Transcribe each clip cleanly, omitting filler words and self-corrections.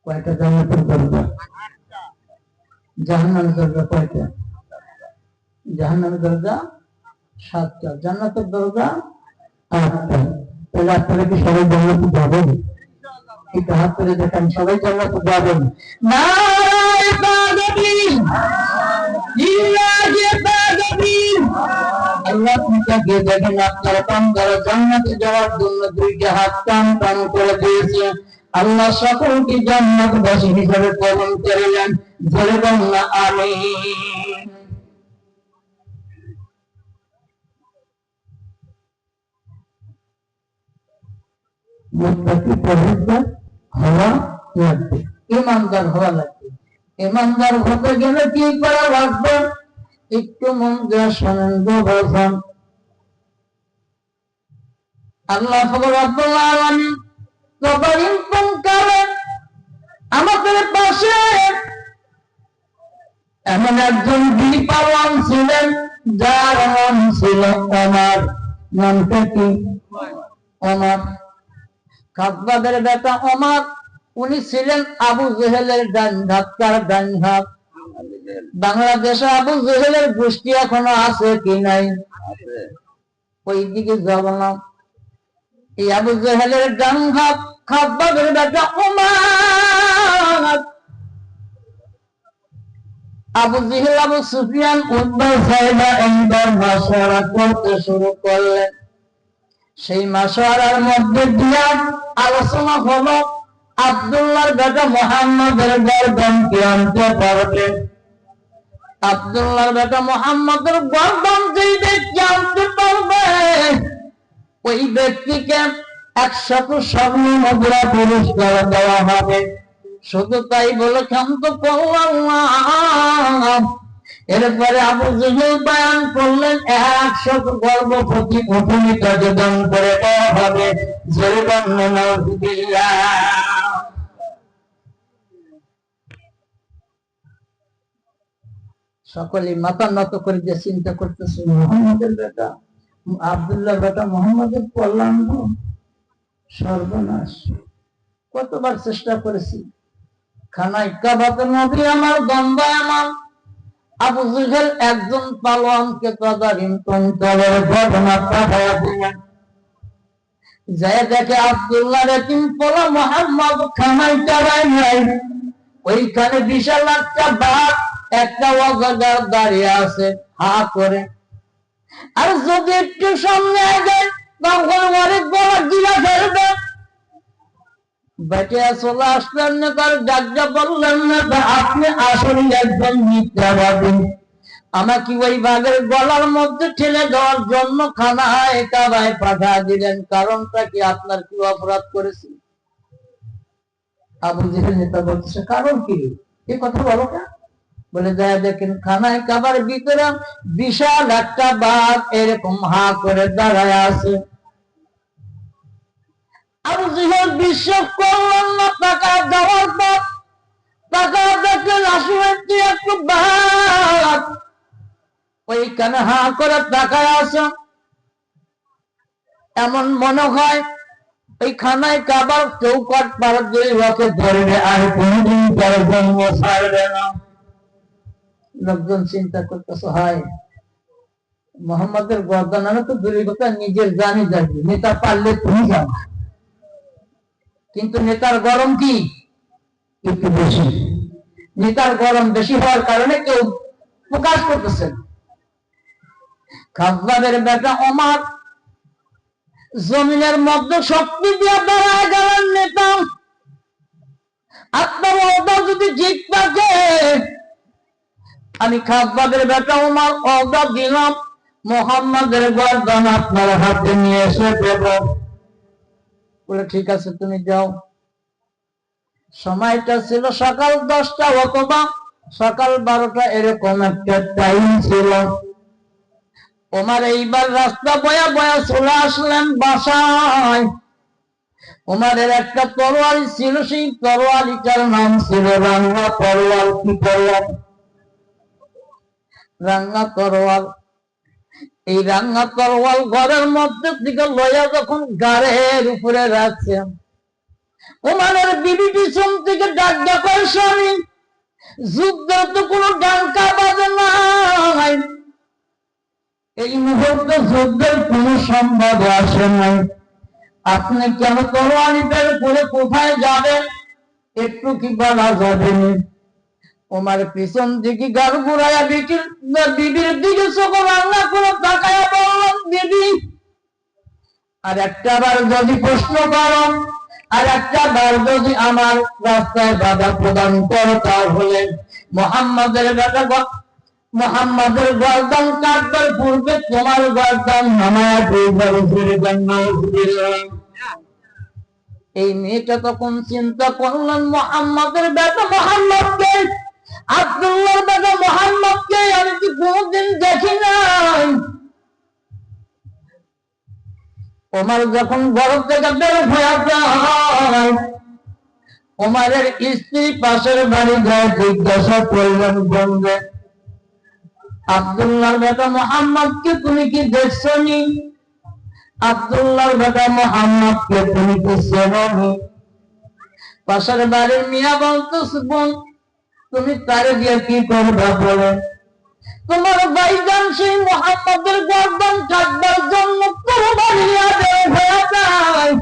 কয়টা জান্নাতের দরজা? জাহান্নামের দরজা কয়টা? জাহান্নামের দরজা 7টা, জান্নাতের দরজা 8টা। তাহলে আপনারা কি সবাই জান্নাতে যাবেন? একটু হাত করে দেখান, সবাই জান্নাতে যাবেন? নারায়ে তাকবীর, লিল্লাহি তাকবীর। আল্লাহ আপনাকে দেখেন আপনারা বান্দারা জান্নাতে যাওয়ার জন্য 2টা হাত টান টান করে দিয়েছে। আল্লাহ সকলকে জান্নাতবাসী হিসেবে কবুল করলেন। জোরে বলুন আমিন। মুত্তাকি পরহেজগার হওয়া লাগবে, ঈমানদার হওয়া লাগবে। ঈমানদার হতে গেলে কি করা লাগবে? একটু মন দিয়ে শোনেন গো বাজান। আল্লাহ রাব্বুল আলামিন কবরিন পঙ্কালে আমাদের পাশে এমন একজন বিপালন ছিলেন যার নাম ছিল ওমর। নামটা কি? ওমর। খাব্বাবের বেটা ওমর, উনি ছিলেন আবু জেহেলের ডান হাত। কার ডান হাত? বাংলাদেশে আবু জেহেলের গোষ্ঠী এখনো আছে কি নাই? ওই দিকে যাব না। এই আবু জেহেলের ডান হাত খাব্বাবের বেটা ওমর। আবু জেহেল, আবু সুফিয়ান, উতবা, সাইবা এমবার মাশওয়ারা করতে শুরু করলেন। সেই মাশওয়ারার মধ্যে দিয়া আলোচনা হলো আব্দুল্লাহর বেটা মুহাম্মদের গর্দানকে আনতে পারবে। আব্দুল্লাহর বেটা মুহাম্মদের গর্দান যেই ব্যক্তি আনতে পারবে, ওই ব্যক্তিকে 100 স্বর্ণ মুদ্রা পুরস্কার দেওয়া হবে। শুধু তাই বলে ক্ষান্ত করলাম না। এরপরে আবু জেহেল বয়ান করলেন 100 গর্ভবতী উটনীকে দান করে দেওয়া হবে। সকলে মাথা নত করে যে চিন্তা করতেছে, মুহাম্মদের বেটা আব্দুল্লাহ বেটা মুহাম্মদের কল্যাণ সর্বনাশ। কতবার চেষ্টা করেছি, খানায় কাবাতে নবী আমার, গন্ধা আমার। আবু জেহেল একজন পালোয়ানকে তদারিন তন্ত্রের ঘটনা পাঠাইয়া দিলেন। যায় দেখে আব্দুল্লাহর এতিম পোলা মুহাম্মদ খানায় কাবায় নাই। ওইখানে বিশাল একটা বাঘ একটা অজাগার দাঁড়িয়ে আছে হা করে। আর যদি একটু সামনে যায় তখন অনেক বড় গিলা ফেলবে। বেটে চলে আসলেন না, তার ডাকটা বললেন না, আপনি আসলে একজন মিথ্যাবাদী। আমাকে ওই বাঘের গলার মধ্যে ঠেলে দেওয়ার জন্য খানায় কাবায় পাঠা দিলেন। কারণটা কি? আপনার কি অপরাধ করেছি? আবু জেহেল নেতা বলতেছে, কারণ কি? এই কথা বলো না। বলে যায় দেখেন খানায় কাবার ভিতরে বিশাল একটা বাঘ এরকম হা করে দাঁড়ায় আছে। আবু জেহেল বিশ্বাস করলেন না। টাকা দেওয়ার পর টাকা দেখে আসলে একটু বাঘ ওইখানে হা করে তাকায় আছে। এমন মনে হয় ওই খানায় কাবার চৌকাট পার দিয়ে লোকে ধরবে, আর কোনদিন তার জন্ম ছাড়বে না। লোকজন চিন্তা করতেছে, হয় মোহাম্মদের গর্দান তো দূরের কথা, নিজের জানি যাবে। নেতা পারলে তুমি যাও, কিন্তু নেতার গরম কি একটু বেশি। নেতার গরম বেশি হওয়ার কারণে কেউ প্রকাশ করতেছেন। খাব্বাবের বেটা ওমর জমিনের মধ্যে শক্তি দিয়ে দাঁড়ায় গেলেন। নেতা আপনার ওটা যদি ঠিক থাকে, আমি খাব্বাবের বেটা ওমর ওটা দিলাম, মুহাম্মাদের গর্দান আপনার হাতে নিয়ে এসে দেব। বলে ঠিক আছে, তুমি যাও। সময়টা ছিল সকাল 10টা অথবা সকাল 12টা, এরকম একটা টাইম ছিল। ওমর এইবার রাস্তা বয়া বয়া চলে আসলেন বাসায়। ওমরের একটা তরোয়াল ছিল, সেই তরোয়ালিটার নাম ছিল রাঙ্গা তরোয়াল। কি তরোয়াল? রাঙ্গা তরোয়াল। এই রাঙ্গা তরোয়াল ঘরের মধ্যে থেকে লইয়া যখন গাড়ের উপরে রাখছেন, ওমানের বিবি পিছন থেকে ডাক ডাকার স্বামী, যুদ্ধের তো কোনো ডাঙ্কা বাজে নাই, এই মুহূর্তে যুদ্ধের কোন সম্ভব আসে নাই, আপনি কেন তরবারি বের করে কোথায় যাবেন একটু কি বলা যাবে? ওমার পিছন দিকে গাল ঘুরাইয়া বিবির দিকে চোখ রান্না করে তাকায়া বললাম, বিবি আর একটা বার যদি প্রশ্ন করো, আর একটা বার যদি আমার রাস্তায় বাধা প্রদান করো, তাহলে মুহাম্মাদের গর্দান কাটবার পূর্বে তোমার গর্দান নামায়া দুইবার। এই মেয়েটা তখন চিন্তা করলেন, মুহাম্মাদের বেটা মুহাম্মদকে, আব্দুল্লাহর বেটা মুহাম্মদকে আমি কি কোনদিন দেখি নাই। ওমর যখন ঘর থেকে বের হয়ে যায়, ওমরের স্ত্রী পাশের বাড়ি যায় জিজ্ঞাসা করলেন, বলবে আব্দুল্লাহর বেটা মুহাম্মদকে তুমি কি দেখছো নি? আব্দুল্লাহর বেটা মুহাম্মদকে তুমি কি চেনো নি? পাশের বাড়ির মিয়া বলতেছে, বোন তুমি তারে দিয়ে কি করবা বলে? তোমার ভাইজান সেই মুহাম্মদের গর্দান কাটবার জন্য তরবারি নিয়ে বের হয়ে যায়।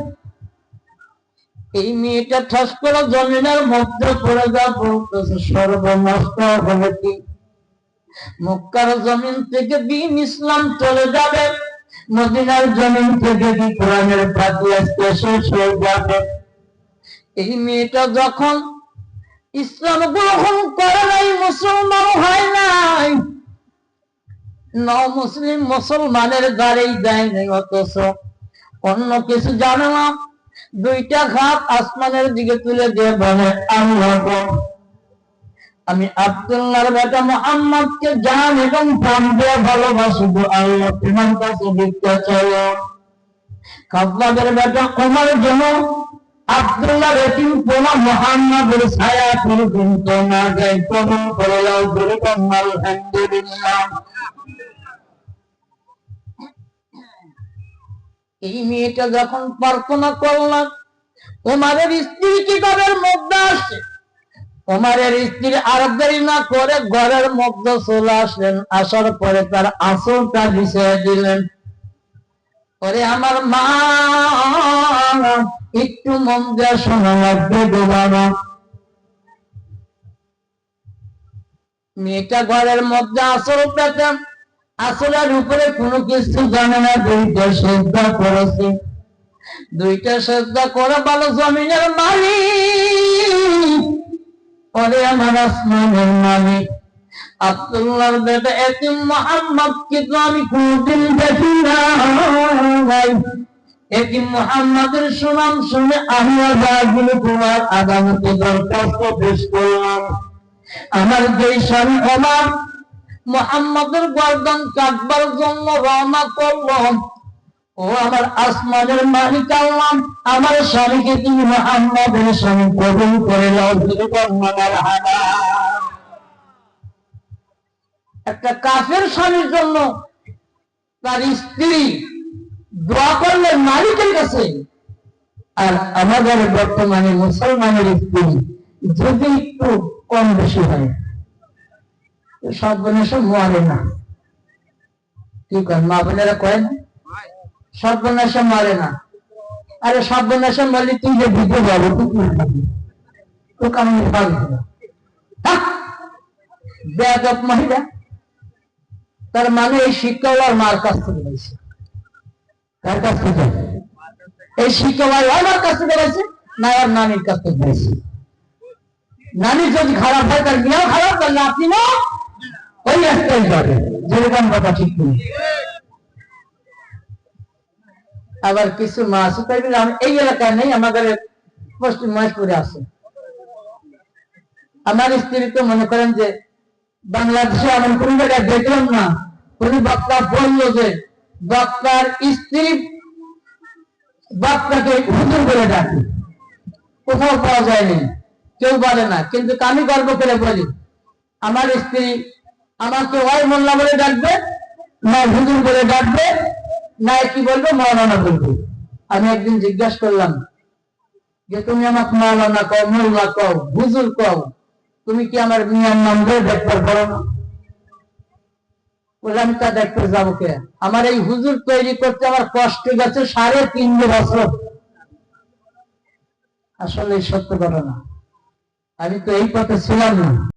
এই মেয়েটা ঠাস করে জমিনের মধ্যে পড়ে যা বলতেছে, সর্বনষ্ট হবে কি? মক্কার জমিন থেকে দ্বীন ইসলাম চলে যাবে, মদিনার জমিন থেকে কি কোরআনের পাতি আজকে শেষ হয়ে যাবে। এই মেয়েটা যখন ইসলাম গ্রহণ করে নাই, মুসলমান হয় নাই, মুসলিম মুসলমানের দ্বারেই দেয় নাই, অথচ অন্য কিছু জানে না, দুইটা হাত আসমানের দিকে তুলে দিয়ে বলে, আমি আব্দুল্লাহর বেটা মুহাম্মদকে জান এবং প্রাণ দিয়ে ভালোবাসি, আল্লাহ তোমার কাছে ভিক্ষা চাই। খাব্বাবের বেটা ওমর যেন আব্দুল্লাহর এতিম পোলা মুহাম্মদের ছায়া পর্যন্ত না যায়, কবুল করে নাও, যেরকম আলহামদুলিল্লাহ। এই মেয়েটা যখন প্রার্থনা করলাম, ওমরের স্ত্রী কি ঘরের মধ্যে আসে, ওমরের স্ত্রী আর দেরি না করে ঘরের মধ্যে চলে আসলেন। আসার পরে তার আঁচলটা বিছিয়ে দিলেন। পরে আমার মা একটু মন দিয়ে শোনা লাগবে গো বাবা। মেয়েটা ঘরের মধ্যে আঁচল পেতেন, আসলের উপরে কোনো কিছু জানে না, দুইটা সেজদা করেছে, দুইটা সেজদা করে ভালো জমিনের মালিক, পরে আমার আসমানের মালিক আব্দুল্লাহর বেটা এতিম মুহাম্মদকে তো আমি কোনদিন দেখি নাই। এতিম মুহাম্মদের সুনাম শুনে আমি আগামী তোমার আদালতে দরখাস্ত পেশ করলাম। আমার যেই স্বামী ওমর মুহাম্মদের গর্দান কাটবার জন্য রওনা করলো, ও আমার আসমানের মালিক আল্লাহ, আমার স্বামীকে তুমি মুহাম্মদের স্বামী কবুল করে নাও। একটা কাফের স্বামীর জন্য তার স্ত্রী দোয়া করলেন মালিকের কাছে, আর আমাদের বর্তমানে মুসলমানের স্ত্রী যদি একটু কম বেশি হয়, সব বনেশে মরে না। কি করেন মা বোনেরা, কয়েন সর্বনাশে মরে না। আরে সর্বনাশে মরলে তুই যে দিতে যাবো, তো কেমন বেয়াদব মহিলা। তার মানে এই শিক্ষাওয়ালার মার কাছ থেকে রয়েছে। কার কাছ থেকে? এই শিক্ষাওয়ালা আমার কাছ থেকে রয়েছে না, আর নানির কাছ থেকে রয়েছে। নানি যদি খারাপ হয় তার মেয়েও খারাপ, তার নাতিনও ওই একটাই যাবে, যেরকম কথা ঠিক নেই। আবার কিছু মা আছে, তাই বলে এই এলাকায় নেই, আমাদের পশ্চিম মহেশপুরে আছে। আমার স্ত্রী তো মনে করেন যে বাংলাদেশে এমন কোন জায়গায় দেখলাম না কোন বক্তা বললো যে বক্তার স্ত্রী বক্তাকে হুজুর করে ডাকে, কোথাও পাওয়া যায়নি, কেউ বলে না। কিন্তু আমি গর্ব করে বলি, আমার স্ত্রী আমাকে ওই মোল্লা বলে ডাকবে, না হুজুর বলে ডাকবে, না কি বলবো, মৌলানা বলবো। আমি একদিন জিজ্ঞাসা করলাম যে তুমি আমাকে মাওলানা কও, মোল্লা কও, হুজুর কও, তুমি কি আমার মিয়ার নাম ধরে দেখতে পারো না? বলে আমি তা দেখতে যাবো কে? আমার এই হুজুর তৈরি করতে আমার কষ্ট গেছে 3.5 বছর। আসলে সত্য ঘটনা, আমি তো এই পথে ছিলাম না।